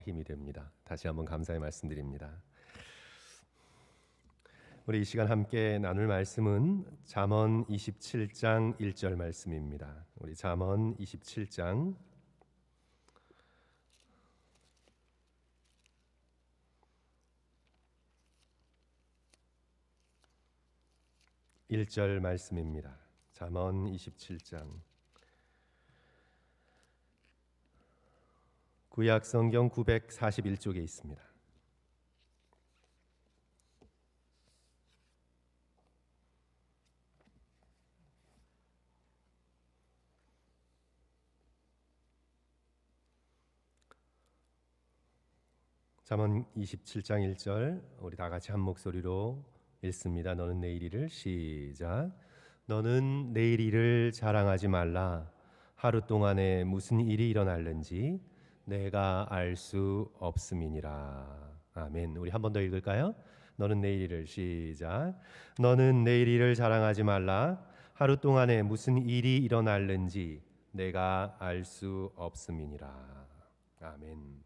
힘이 됩니다. 다시 한번 감사의 말씀드립니다. 우리 이 시간 함께 나눌 말씀은 잠언 27장 1절 말씀입니다. 우리 잠언 27장 1절 말씀입니다. 잠언 27장 구약 성경 941쪽에 있습니다. 잠언 27장 1절 우리 다 같이 한 목소리로 읽습니다. 너는 내일 일을 시작. 너는 내일 일을 자랑하지 말라. 하루 동안에 무슨 일이 일어날는지 내가 알 수 없음이니라. 아멘. 우리 한 번 더 읽을까요? 너는 내일 일을 시작. 너는 내일 일을 자랑하지 말라. 하루 동안에 무슨 일이 일어날는지 내가 알 수 없음이니라. 아멘.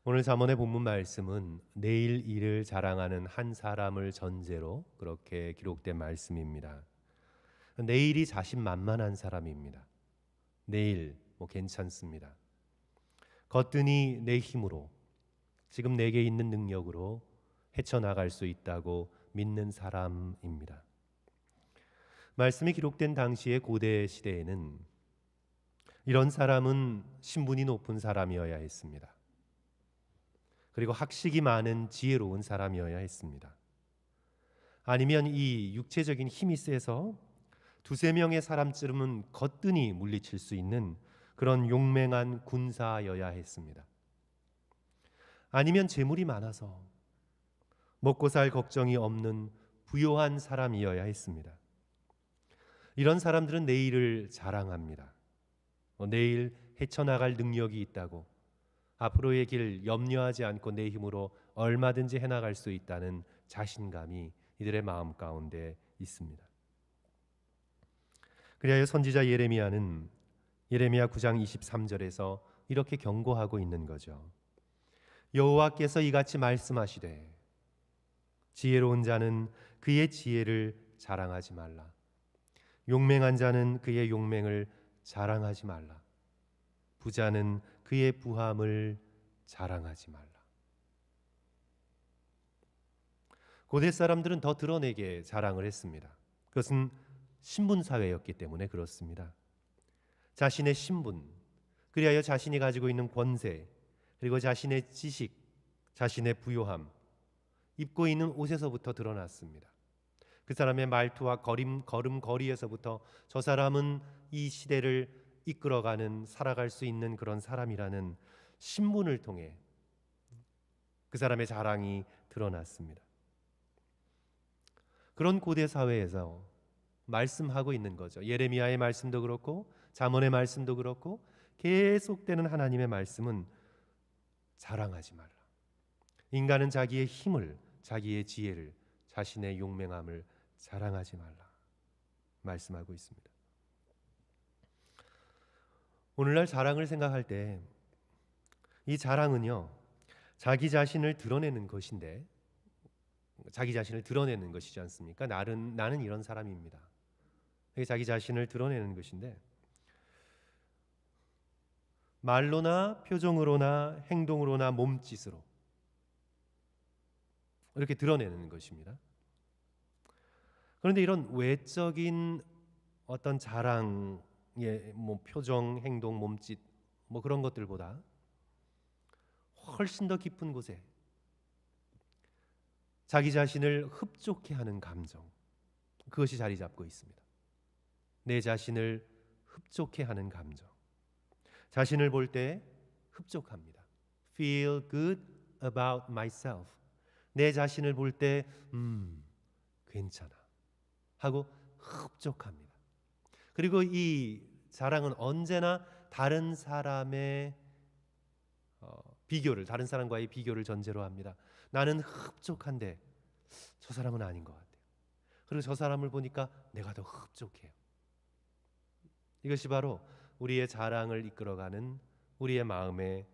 오늘 잠언의 본문 말씀은 내일 일을 자랑하는 한 사람을 전제로 그렇게 기록된 말씀입니다. 내일이 자신만만한 사람입니다. 내일 괜찮습니다. 거뜬히 내 힘으로 지금 내게 있는 능력으로 헤쳐나갈 수 있다고 믿는 사람입니다. 말씀이 기록된 당시의 고대 시대에는 이런 사람은 신분이 높은 사람이어야 했습니다. 그리고 학식이 많은 지혜로운 사람이어야 했습니다. 아니면 이 육체적인 힘이 세서 두세 명의 사람쯤은 거뜬히 물리칠 수 있는 그런 용맹한 군사여야 했습니다. 아니면 재물이 많아서 먹고 살 걱정이 없는 부요한 사람이어야 했습니다. 이런 사람들은 내일을 자랑합니다. 내일 헤쳐나갈 능력이 있다고, 앞으로의 길 염려하지 않고 내 힘으로 얼마든지 해나갈 수 있다는 자신감이 이들의 마음 가운데 있습니다. 그리하여 선지자 예레미야는 예레미야 9장 23절에서 이렇게 경고하고 있는 거죠. 여호와께서 이같이 말씀하시되 지혜로운 자는 그의 지혜를 자랑하지 말라. 용맹한 자는 그의 용맹을 자랑하지 말라. 부자는 그의 부함을 자랑하지 말라. 고대 사람들은 더 드러내게 자랑을 했습니다. 그것은 신분사회였기 때문에 그렇습니다. 자신의 신분, 그리하여 자신이 가지고 있는 권세, 그리고 자신의 지식, 자신의 부요함, 입고 있는 옷에서부터 드러났습니다. 그 사람의 말투와 걸음걸이에서부터 저 사람은 이 시대를 이끌어가는, 살아갈 수 있는 그런 사람이라는 신분을 통해 그 사람의 자랑이 드러났습니다. 그런 고대 사회에서 말씀하고 있는 거죠. 예레미야의 말씀도 그렇고 잠언의 말씀도 그렇고 계속되는 하나님의 말씀은 자랑하지 말라. 인간은 자기의 힘을, 자기의 지혜를, 자신의 용맹함을 자랑하지 말라 말씀하고 있습니다. 오늘날 자랑을 생각할 때 이 자랑은요, 자기 자신을 드러내는 것인데, 자기 자신을 드러내는 것이지 않습니까? 나는 이런 사람입니다. 자기 자신을 드러내는 것인데, 말로나 표정으로나 행동으로나 몸짓으로 이렇게 드러내는 것입니다. 그런데 이런 외적인 어떤 자랑의 표정, 행동, 몸짓 그런 것들보다 훨씬 더 깊은 곳에 자기 자신을 흡족해 하는 감정, 그것이 자리 잡고 있습니다. 내 자신을 흡족해 하는 감정. 자신을 볼 때 흡족합니다. Feel good about myself. 내 자신을 볼 때 괜찮아 하고 흡족합니다. 그리고 이 자랑은 언제나 다른 사람의 다른 사람과의 비교를 전제로 합니다. 나는 흡족한데 저 사람은 아닌 것 같아요. 그리고 저 사람을 보니까 내가 더 흡족해요. 이것이 바로 우리의 자랑을 이끌어가는 우리의 마음의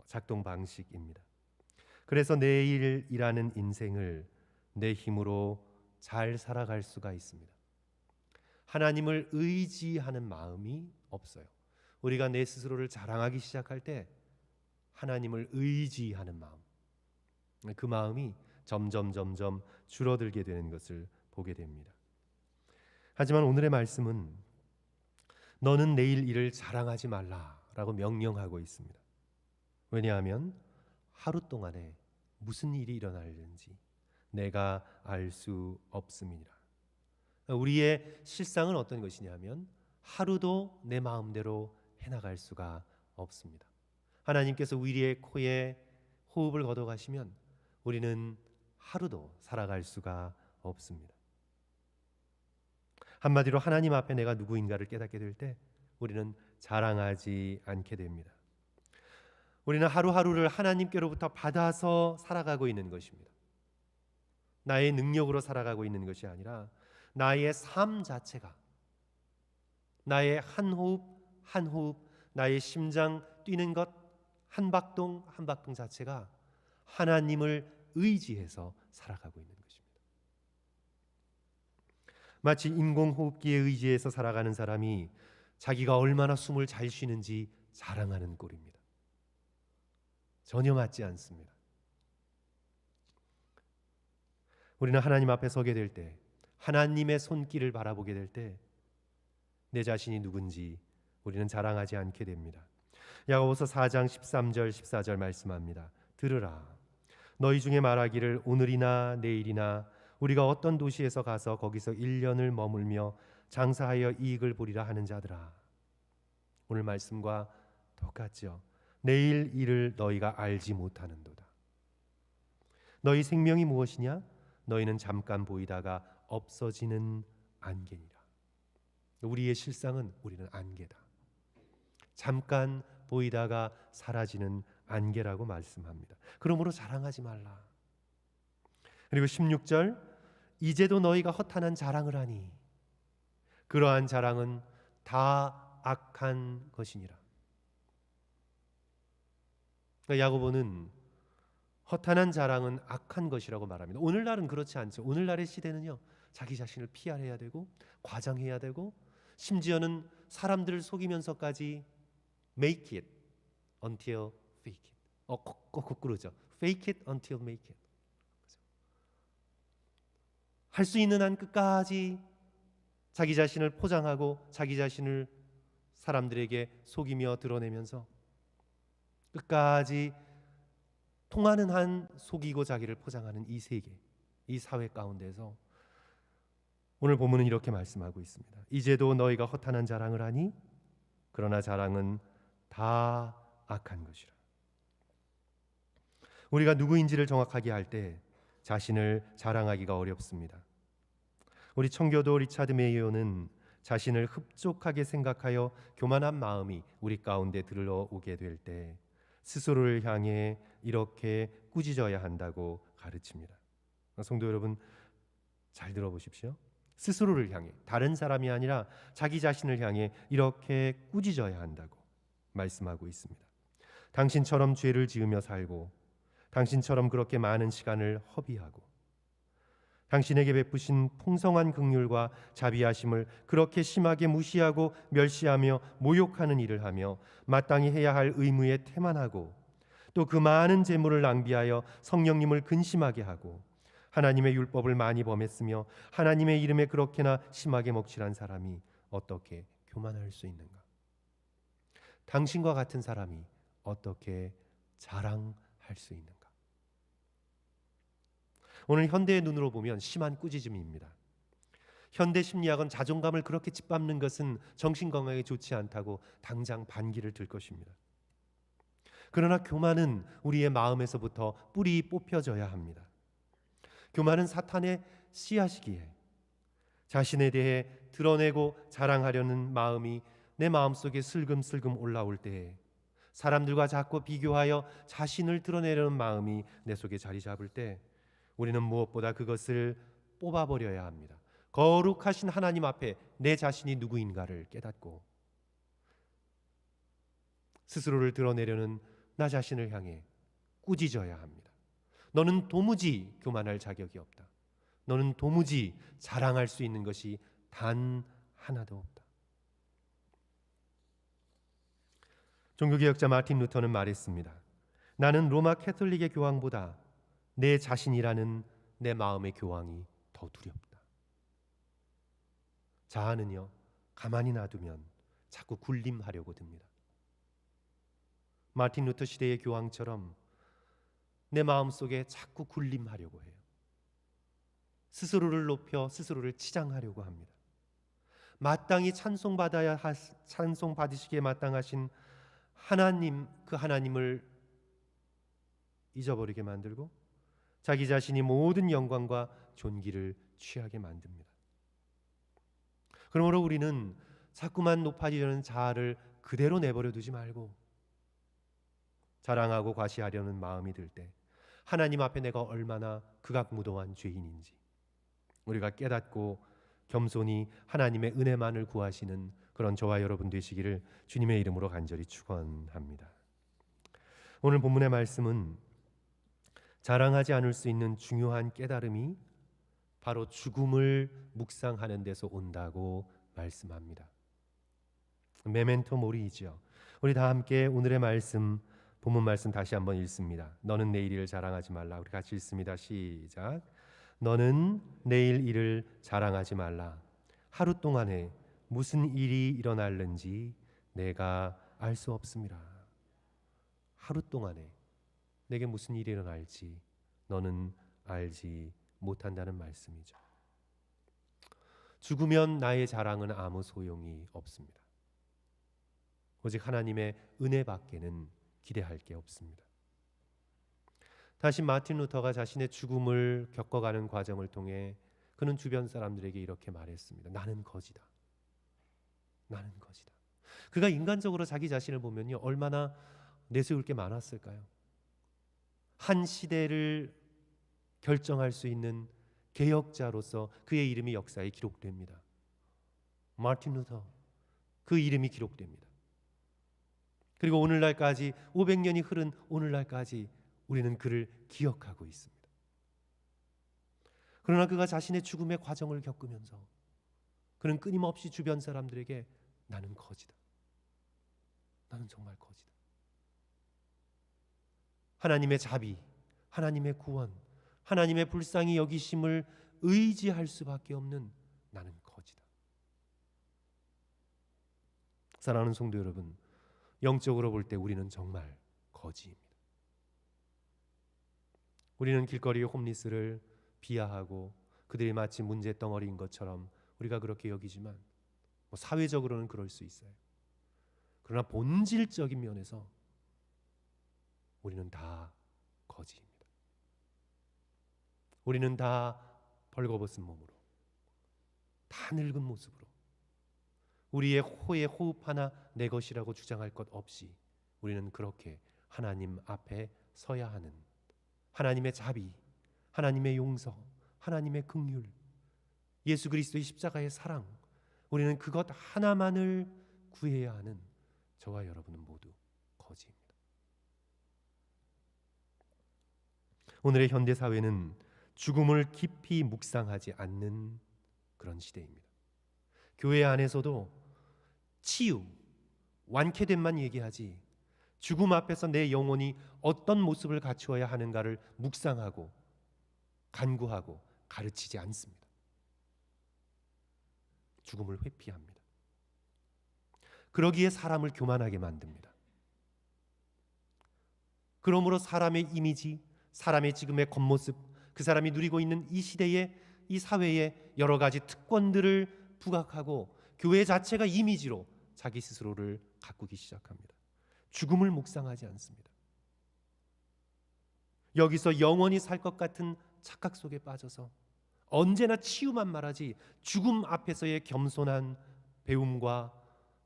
작동 방식입니다. 그래서 내일이라는 인생을 내 힘으로 잘 살아갈 수가 있습니다. 하나님을 의지하는 마음이 없어요. 우리가 내 스스로를 자랑하기 시작할 때 하나님을 의지하는 마음, 그 마음이 점점 줄어들게 되는 것을 보게 됩니다. 하지만 오늘의 말씀은 너는 내일 일을 자랑하지 말라라고 명령하고 있습니다. 왜냐하면 하루 동안에 무슨 일이 일어날는지 내가 알 수 없음이니라. 우리의 실상은 어떤 것이냐면 하루도 내 마음대로 해나갈 수가 없습니다. 하나님께서 우리의 코에 호흡을 걷어가시면 우리는 하루도 살아갈 수가 없습니다. 한마디로 하나님 앞에 내가 누구인가를 깨닫게 될 때 우리는 자랑하지 않게 됩니다. 우리는 하루하루를 하나님께로부터 받아서 살아가고 있는 것입니다. 나의 능력으로 살아가고 있는 것이 아니라 나의 삶 자체가, 나의 한 호흡 한 호흡, 나의 심장 뛰는 것 한 박동 한 박동 자체가 하나님을 의지해서 살아가고 있는 것입니다. 마치 인공호흡기에 의지해서 살아가는 사람이 자기가 얼마나 숨을 잘 쉬는지 자랑하는 꼴입니다. 전혀 맞지 않습니다. 우리는 하나님 앞에 서게 될 때, 하나님의 손길을 바라보게 될 때 내 자신이 누군지 우리는 자랑하지 않게 됩니다. 야고보서 4장 13절 14절 말씀합니다. 들으라, 너희 중에 말하기를 오늘이나 내일이나 우리가 어떤 도시에서 가서 거기서 1년을 머물며 장사하여 이익을 보리라 하는 자들아. 오늘 말씀과 똑같죠. 내일 일을 너희가 알지 못하는도다. 너희 생명이 무엇이냐? 너희는 잠깐 보이다가 없어지는 안개니라. 우리의 실상은 우리는 안개다. 잠깐 보이다가 사라지는 안개라고 말씀합니다. 그러므로 자랑하지 말라. 그리고 16절, 이제도 너희가 허탄한 자랑을 하니 그러한 자랑은 다 악한 것이니라. 그러니까 야고보는 허탄한 자랑은 악한 것이라고 말합니다. 오늘날은 그렇지 않죠. 오늘날의 시대는요, 자기 자신을 PR해야 되고 과장해야 되고 심지어는 사람들을 속이면서까지 make it until fake it. 거꾸로죠. fake it until make it. 할 수 있는 한 끝까지 자기 자신을 포장하고 자기 자신을 사람들에게 속이며 드러내면서 끝까지 통하는 한 속이고 자기를 포장하는 이 세계, 이 사회 가운데서 오늘 본문은 이렇게 말씀하고 있습니다. 이제도 너희가 허탄한 자랑을 하니 그러나 자랑은 다 악한 것이라. 우리가 누구인지를 정확하게 알 때 자신을 자랑하기가 어렵습니다. 우리 청교도 리차드 메이어는 자신을 흡족하게 생각하여 교만한 마음이 우리 가운데 들어오게 될 때 스스로를 향해 이렇게 꾸짖어야 한다고 가르칩니다. 성도 여러분, 잘 들어보십시오. 스스로를 향해, 다른 사람이 아니라 자기 자신을 향해 이렇게 꾸짖어야 한다고 말씀하고 있습니다. 당신처럼 죄를 지으며 살고, 당신처럼 그렇게 많은 시간을 허비하고, 당신에게 베푸신 풍성한 긍휼과 자비하심을 그렇게 심하게 무시하고 멸시하며 모욕하는 일을 하며 마땅히 해야 할 의무에 태만하고, 또 그 많은 재물을 낭비하여 성령님을 근심하게 하고 하나님의 율법을 많이 범했으며 하나님의 이름에 그렇게나 심하게 먹칠한 사람이 어떻게 교만할 수 있는가? 당신과 같은 사람이 어떻게 자랑할 수 있는가? 오늘 현대의 눈으로 보면 심한 꾸짖음입니다. 현대 심리학은 자존감을 그렇게 짓밟는 것은 정신건강에 좋지 않다고 당장 반기를 들 것입니다. 그러나 교만은 우리의 마음에서부터 뿌리 뽑혀져야 합니다. 교만은 사탄의 씨앗이기에 자신에 대해 드러내고 자랑하려는 마음이 내 마음속에 슬금슬금 올라올 때에, 사람들과 자꾸 비교하여 자신을 드러내려는 마음이 내 속에 자리 잡을 때 우리는 무엇보다 그것을 뽑아버려야 합니다. 거룩하신 하나님 앞에 내 자신이 누구인가를 깨닫고 스스로를 드러내려는 나 자신을 향해 꾸짖어야 합니다. 너는 도무지 교만할 자격이 없다. 너는 도무지 자랑할 수 있는 것이 단 하나도 없다. 종교개혁자 마틴 루터는 말했습니다. 나는 로마 캐톨릭의 교황보다 내 자신이라는 내 마음의 교황이 더 두렵다. 자아는요, 가만히 놔두면 자꾸 군림하려고 듭니다. 마틴 루터 시대의 교황처럼 내 마음속에 자꾸 군림하려고 해요. 스스로를 높여 스스로를 치장하려고 합니다. 마땅히 찬송받으시기에 마땅하신 하나님, 그 하나님을 잊어버리게 만들고 자기 자신이 모든 영광과 존귀를 취하게 만듭니다. 그러므로 우리는 자꾸만 높아지려는 자아를 그대로 내버려 두지 말고 자랑하고 과시하려는 마음이 들 때 하나님 앞에 내가 얼마나 극악무도한 죄인인지 우리가 깨닫고 겸손히 하나님의 은혜만을 구하시는 그런 저와 여러분 되시기를 주님의 이름으로 간절히 축원합니다. 오늘 본문의 말씀은 자랑하지 않을 수 있는 중요한 깨달음이 바로 죽음을 묵상하는 데서 온다고 말씀합니다. 메멘토 모리이죠. 우리 다 함께 오늘의 말씀, 본문 말씀 다시 한번 읽습니다. 너는 내일 일을 자랑하지 말라. 우리 같이 읽습니다. 시작. 너는 내일 일을 자랑하지 말라. 하루 동안에 무슨 일이 일어날는지 내가 알 수 없음이라. 하루 동안에 내게 무슨 일이 일어날지 너는 알지 못한다는 말씀이죠. 죽으면 나의 자랑은 아무 소용이 없습니다. 오직 하나님의 은혜밖에는 기대할 게 없습니다. 다시 마틴 루터가 자신의 죽음을 겪어가는 과정을 통해 그는 주변 사람들에게 이렇게 말했습니다. 나는 거지다. 나는 거지다. 그가 인간적으로 자기 자신을 보면요, 얼마나 내세울 게 많았을까요? 한 시대를 결정할 수 있는 개혁자로서 그의 이름이 역사에 기록됩니다. 마틴 루터, 그 이름이 기록됩니다. 그리고 오늘날까지 500년이 흐른 오늘날까지 우리는 그를 기억하고 있습니다. 그러나 그가 자신의 죽음의 과정을 겪으면서 그는 끊임없이 주변 사람들에게 나는 거지다. 나는 정말 거지다. 하나님의 자비, 하나님의 구원, 하나님의 불쌍히 여기심을 의지할 수밖에 없는 나는 거지다. 사랑하는 성도 여러분, 영적으로 볼 때 우리는 정말 거지입니다. 우리는 길거리의 홈리스를 비하하고 그들이 마치 문제덩어리인 것처럼 우리가 그렇게 여기지만 사회적으로는 그럴 수 있어요. 그러나 본질적인 면에서 우리는 다 거지입니다. 우리는 다 벌거벗은 몸으로, 다 늙은 모습으로, 우리의 호의 호흡 하나 내 것이라고 주장할 것 없이 우리는 그렇게 하나님 앞에 서야 하는 하나님의 자비, 하나님의 용서, 하나님의 긍휼, 예수 그리스도의 십자가의 사랑, 우리는 그것 하나만을 구해야 하는 저와 여러분은 모두 거지입니다. 오늘의 현대 사회는 죽음을 깊이 묵상하지 않는 그런 시대입니다. 교회 안에서도 치유, 완쾌됨만 얘기하지 죽음 앞에서 내 영혼이 어떤 모습을 갖추어야 하는가를 묵상하고 간구하고 가르치지 않습니다. 죽음을 회피합니다. 그러기에 사람을 교만하게 만듭니다. 그러므로 사람의 이미지, 사람의 지금의 겉모습, 그 사람이 누리고 있는 이 시대의 이 사회의 여러 가지 특권들을 부각하고 교회 자체가 이미지로 자기 스스로를 가꾸기 시작합니다. 죽음을 묵상하지 않습니다. 여기서 영원히 살 것 같은 착각 속에 빠져서 언제나 치유만 말하지 죽음 앞에서의 겸손한 배움과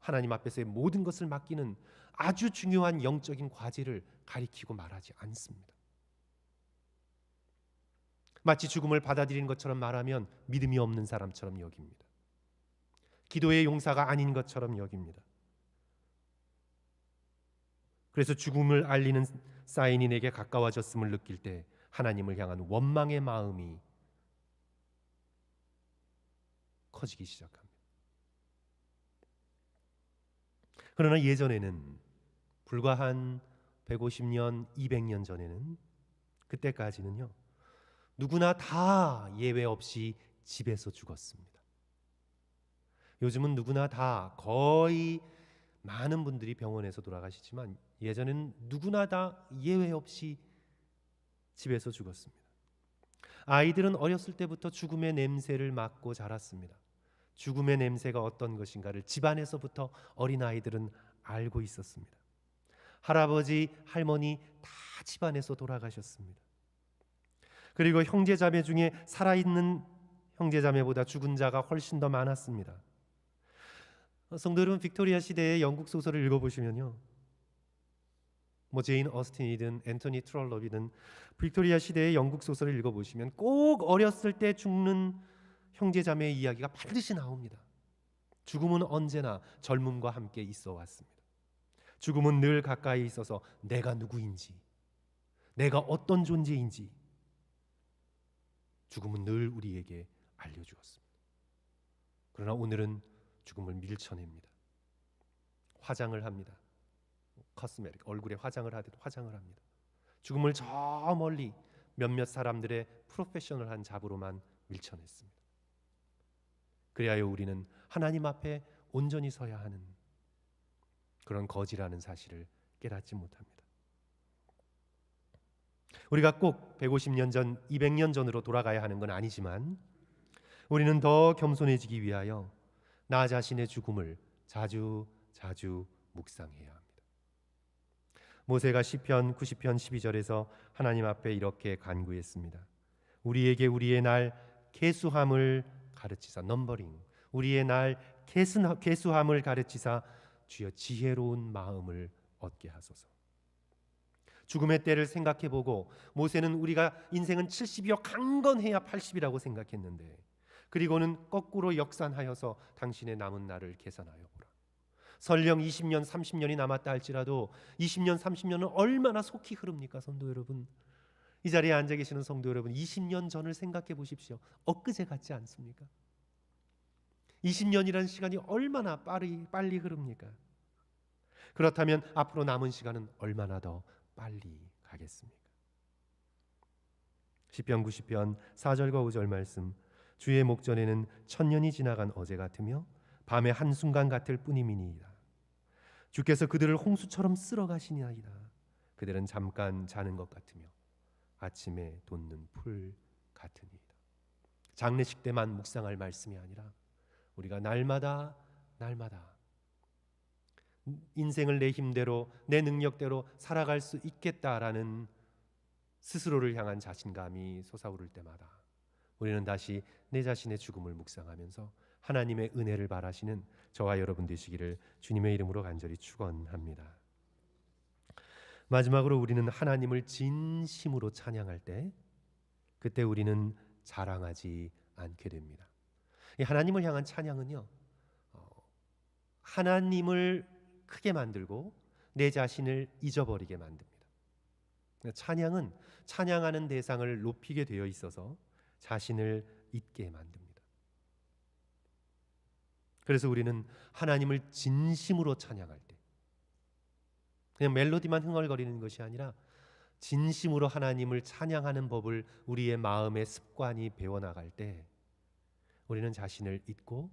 하나님 앞에서의 모든 것을 맡기는 아주 중요한 영적인 과제를 가리키고 말하지 않습니다. 마치 죽음을 받아들이는 것처럼 말하면 믿음이 없는 사람처럼 여깁니다. 기도의 용사가 아닌 것처럼 여깁니다. 그래서 죽음을 알리는 사인이 내게 가까워졌음을 느낄 때 하나님을 향한 원망의 마음이 커지기 시작합니다. 그러나 예전에는 불과 한 150년, 200년 전에는 그때까지는요, 누구나 다 예외 없이 집에서 죽었습니다. 요즘은 누구나 다 거의 많은 분들이 병원에서 돌아가시지만 예전에는 누구나 다 예외 없이 집에서 죽었습니다. 아이들은 어렸을 때부터 죽음의 냄새를 맡고 자랐습니다. 죽음의 냄새가 어떤 것인가를 집안에서부터 어린아이들은 알고 있었습니다. 할아버지, 할머니 다 집안에서 돌아가셨습니다. 그리고 형제자매 중에 살아있는 형제자매보다 죽은 자가 훨씬 더 많았습니다. 성도 여러분, 빅토리아 시대의 영국 소설을 읽어보시면요, 제인 어스틴이든 앤토니 트롤럽이든 빅토리아 시대의 영국 소설을 읽어보시면 꼭 어렸을 때 죽는 형제자매의 이야기가 반드시 나옵니다. 죽음은 언제나 젊음과 함께 있어 왔습니다. 죽음은 늘 가까이 있어서 내가 누구인지, 내가 어떤 존재인지 죽음은 늘 우리에게 알려주었습니다. 그러나 오늘은 죽음을 밀쳐냅니다. 화장을 합니다. 코스메틱, 얼굴에 화장을 하듯 화장을 합니다. 죽음을 저 멀리 몇몇 사람들의 프로페셔널한 잡으로만 밀쳐냈습니다. 그리하여 우리는 하나님 앞에 온전히 서야 하는 그런 거지라는 사실을 깨닫지 못합니다. 우리가 꼭 150년 전, 200년 전으로 돌아가야 하는 건 아니지만 우리는 더 겸손해지기 위하여 나 자신의 죽음을 자주 묵상해야 합니다. 모세가 시편 90편 12절에서 하나님 앞에 이렇게 간구했습니다. 우리에게 우리의 날 계수함을 가르치사, 넘버링, 우리의 날 계수함을 가르치사 주여 지혜로운 마음을 얻게 하소서. 죽음의 때를 생각해보고 모세는 우리가 인생은 70이여 강건해야 80이라고 생각했는데, 그리고는 거꾸로 역산하여서 당신의 남은 날을 계산하여 보라. 설령 20년 30년이 남았다 할지라도 20년 30년은 얼마나 속히 흐릅니까? 성도 여러분, 이 자리에 앉아 계시는 성도 여러분, 20년 전을 생각해 보십시오. 엊그제 같지 않습니까? 20년이라는 시간이 얼마나 빨리 흐릅니까? 그렇다면 앞으로 남은 시간은 얼마나 더 빨리 가겠습니까? 시편 90편 4절과 5절 말씀, 주의 목전에는 천년이 지나간 어제 같으며 밤의 한순간 같을 뿐임이니이다. 주께서 그들을 홍수처럼 쓸어가시니이다. 그들은 잠깐 자는 것 같으며 아침에 돋는 풀 같으니이다. 장례식 때만 묵상할 말씀이 아니라 우리가 날마다 인생을 내 힘대로, 내 능력대로 살아갈 수 있겠다라는 스스로를 향한 자신감이 솟아오를 때마다 우리는 다시 내 자신의 죽음을 묵상하면서 하나님의 은혜를 바라시는 저와 여러분 되시기를 주님의 이름으로 간절히 축원합니다. 마지막으로 우리는 하나님을 진심으로 찬양할 때, 그때 우리는 자랑하지 않게 됩니다. 이 하나님을 향한 찬양은요, 하나님을 크게 만들고 내 자신을 잊어버리게 만듭니다. 찬양은 찬양하는 대상을 높이게 되어 있어서 자신을 잊게 만듭니다. 그래서 우리는 하나님을 진심으로 찬양할 때, 그냥 멜로디만 흥얼거리는 것이 아니라 진심으로 하나님을 찬양하는 법을 우리의 마음의 습관이 배워나갈 때 우리는 자신을 잊고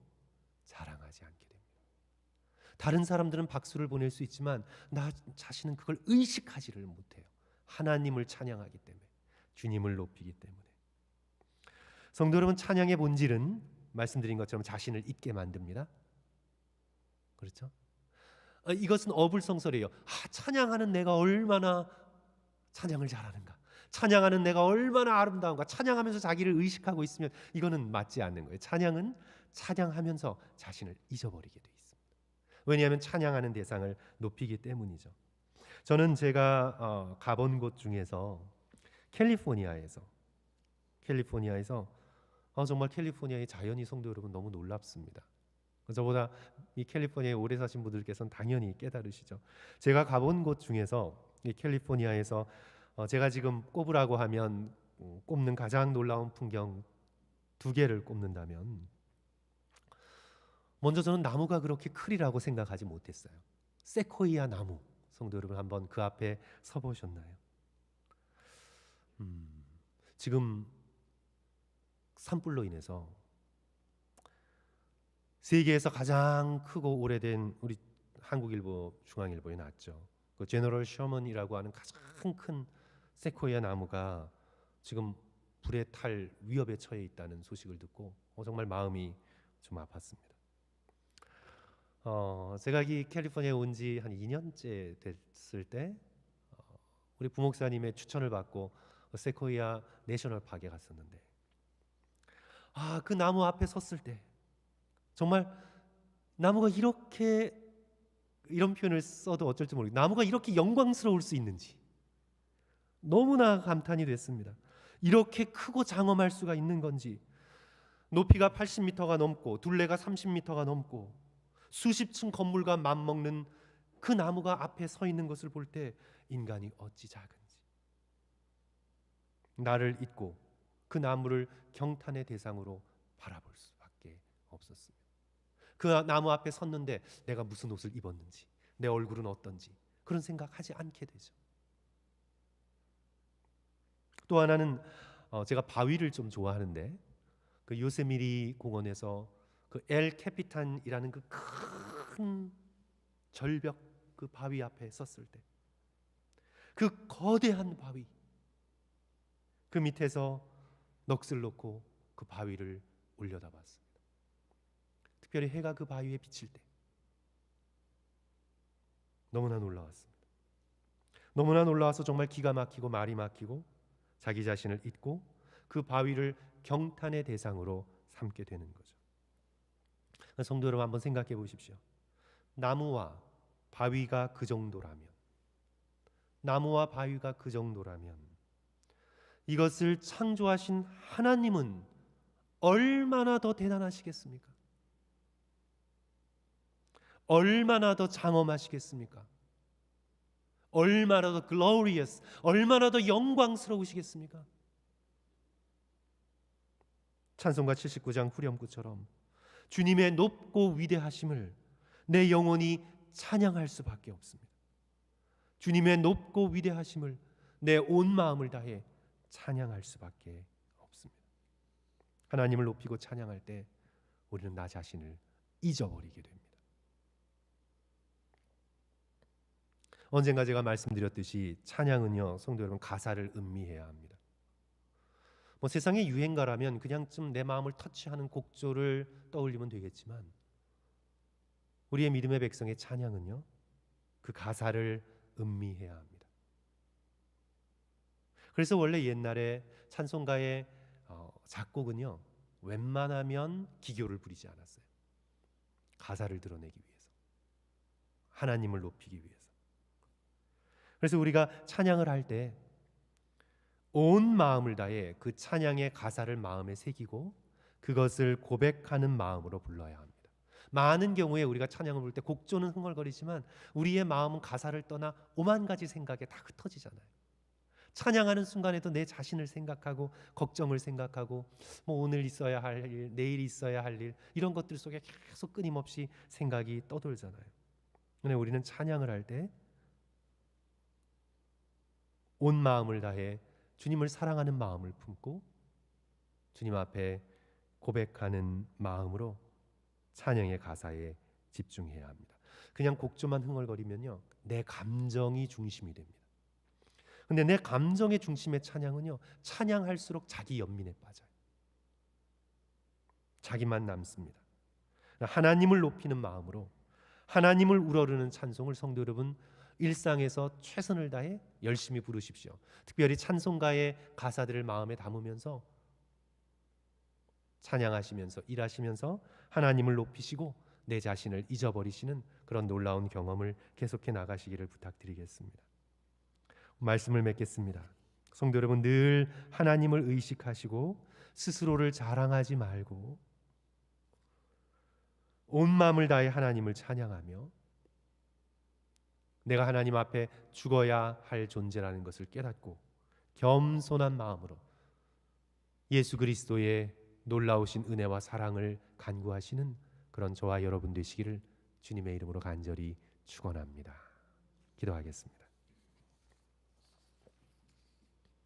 자랑하지 않게 됩니다. 다른 사람들은 박수를 보낼 수 있지만 나 자신은 그걸 의식하지를 못해요. 하나님을 찬양하기 때문에, 주님을 높이기 때문에. 성도 여러분, 찬양의 본질은 말씀드린 것처럼 자신을 잊게 만듭니다. 그렇죠? 이것은 어불성설이에요. 찬양하는 내가 얼마나 찬양을 잘하는가, 찬양하는 내가 얼마나 아름다운가, 찬양하면서 자기를 의식하고 있으면 이거는 맞지 않는 거예요. 찬양은 찬양하면서 자신을 잊어버리게 돼 있습니다. 왜냐하면 찬양하는 대상을 높이기 때문이죠. 저는 제가 가본 곳 중에서 캘리포니아에서 정말 캘리포니아의 자연이, 성도 여러분, 너무 놀랍습니다. 저보다 이 캘리포니아에 오래 사신 분들께서는 당연히 깨달으시죠. 제가 가본 곳 중에서 이 캘리포니아에서 제가 지금 꼽으라고 하면 꼽는 가장 놀라운 풍경 두 개를 꼽는다면, 먼저 저는 나무가 그렇게 크리라고 생각하지 못했어요. 세코이아 나무. 성도 여러분, 한번 그 앞에 서 보셨나요? 지금 산불로 인해서 세계에서 가장 크고 오래된, 우리 한국일보, 중앙일보에 났죠. 그 제너럴 셔먼이라고 하는 가장 큰 세코이아 나무가 지금 불에 탈 위협에 처해 있다는 소식을 듣고 정말 마음이 좀 아팠습니다. 제가 이 캘리포니아에 온 지 한 2년째 됐을 때 우리 부목사님의 추천을 받고 세코이아 내셔널 파크에 갔었는데, 그 나무 앞에 섰을 때 정말 나무가 이렇게, 이런 표현을 써도 어쩔지 모르겠어요. 나무가 이렇게 영광스러울 수 있는지 너무나 감탄이 됐습니다. 이렇게 크고 장엄할 수가 있는 건지, 높이가 80m가 넘고 둘레가 30m가 넘고 수십 층 건물과 맞먹는 그 나무가 앞에 서 있는 것을 볼 때 인간이 어찌 작은지, 나를 잊고 그 나무를 경탄의 대상으로 바라볼 수밖에 없었습니다. 그 나무 앞에 섰는데 내가 무슨 옷을 입었는지, 내 얼굴은 어떤지 그런 생각하지 않게 되죠. 또 하나는 제가 바위를 좀 좋아하는데, 그 요세미리 공원에서 그 엘 캐피탄이라는 그 큰 절벽, 그 바위 앞에 섰을 때, 그 거대한 바위, 그 밑에서 넋을 놓고 그 바위를 올려다봤습니다. 특별히 해가 그 바위에 비칠 때 너무나 놀라웠습니다. 너무나 놀라워서 정말 기가 막히고 말이 막히고 자기 자신을 잊고 그 바위를 경탄의 대상으로 삼게 되는 거죠. 성도 여러분, 한번 생각해 보십시오. 나무와 바위가 그 정도라면, 나무와 바위가 그 정도라면 이것을 창조하신 하나님은 얼마나 더 대단하시겠습니까? 얼마나 더 장엄하시겠습니까? 얼마나 더 glorious, 얼마나 더 영광스러우시겠습니까? 찬송가 79장 후렴구처럼 주님의 높고 위대하심을 내 영혼이 찬양할 수밖에 없습니다. 주님의 높고 위대하심을 내 온 마음을 다해 찬양할 수밖에 없습니다. 하나님을 높이고 찬양할 때 우리는 나 자신을 잊어버리게 됩니다. 언젠가 제가 말씀드렸듯이 찬양은요, 성도 여러분, 가사를 음미해야 합니다. 세상의 유행가라면 그냥 좀 내 마음을 터치하는 곡조를 떠올리면 되겠지만, 우리의 믿음의 백성의 찬양은요, 그 가사를 음미해야 합니다. 그래서 원래 옛날에 찬송가의 작곡은요, 웬만하면 기교를 부리지 않았어요. 가사를 드러내기 위해서, 하나님을 높이기 위해서. 그래서 우리가 찬양을 할 때 온 마음을 다해 그 찬양의 가사를 마음에 새기고 그것을 고백하는 마음으로 불러야 합니다. 많은 경우에 우리가 찬양을 부를 때 곡조는 흥얼거리지만 우리의 마음은 가사를 떠나 오만 가지 생각에 다 흩어지잖아요. 찬양하는 순간에도 내 자신을 생각하고 걱정을 생각하고 오늘 있어야 할 일, 내일 있어야 할 일, 이런 것들 속에 계속 끊임없이 생각이 떠돌잖아요. 근데 우리는 찬양을 할 때 온 마음을 다해 주님을 사랑하는 마음을 품고 주님 앞에 고백하는 마음으로 찬양의 가사에 집중해야 합니다. 그냥 곡조만 흥얼거리면요, 내 감정이 중심이 됩니다. 근데 내 감정의 중심의 찬양은요, 찬양할수록 자기 연민에 빠져요. 자기만 남습니다. 하나님을 높이는 마음으로 하나님을 우러르는 찬송을 성도 여러분, 일상에서 최선을 다해 열심히 부르십시오. 특별히 찬송가의 가사들을 마음에 담으면서 찬양하시면서 일하시면서 하나님을 높이시고 내 자신을 잊어버리시는 그런 놀라운 경험을 계속해 나가시기를 부탁드리겠습니다. 말씀을 맺겠습니다. 성도 여러분, 늘 하나님을 의식하시고 스스로를 자랑하지 말고 온 마음을 다해 하나님을 찬양하며 내가 하나님 앞에 죽어야 할 존재라는 것을 깨닫고 겸손한 마음으로 예수 그리스도의 놀라우신 은혜와 사랑을 간구하시는 그런 저와 여러분 되시기를 주님의 이름으로 간절히 축원합니다. 기도하겠습니다.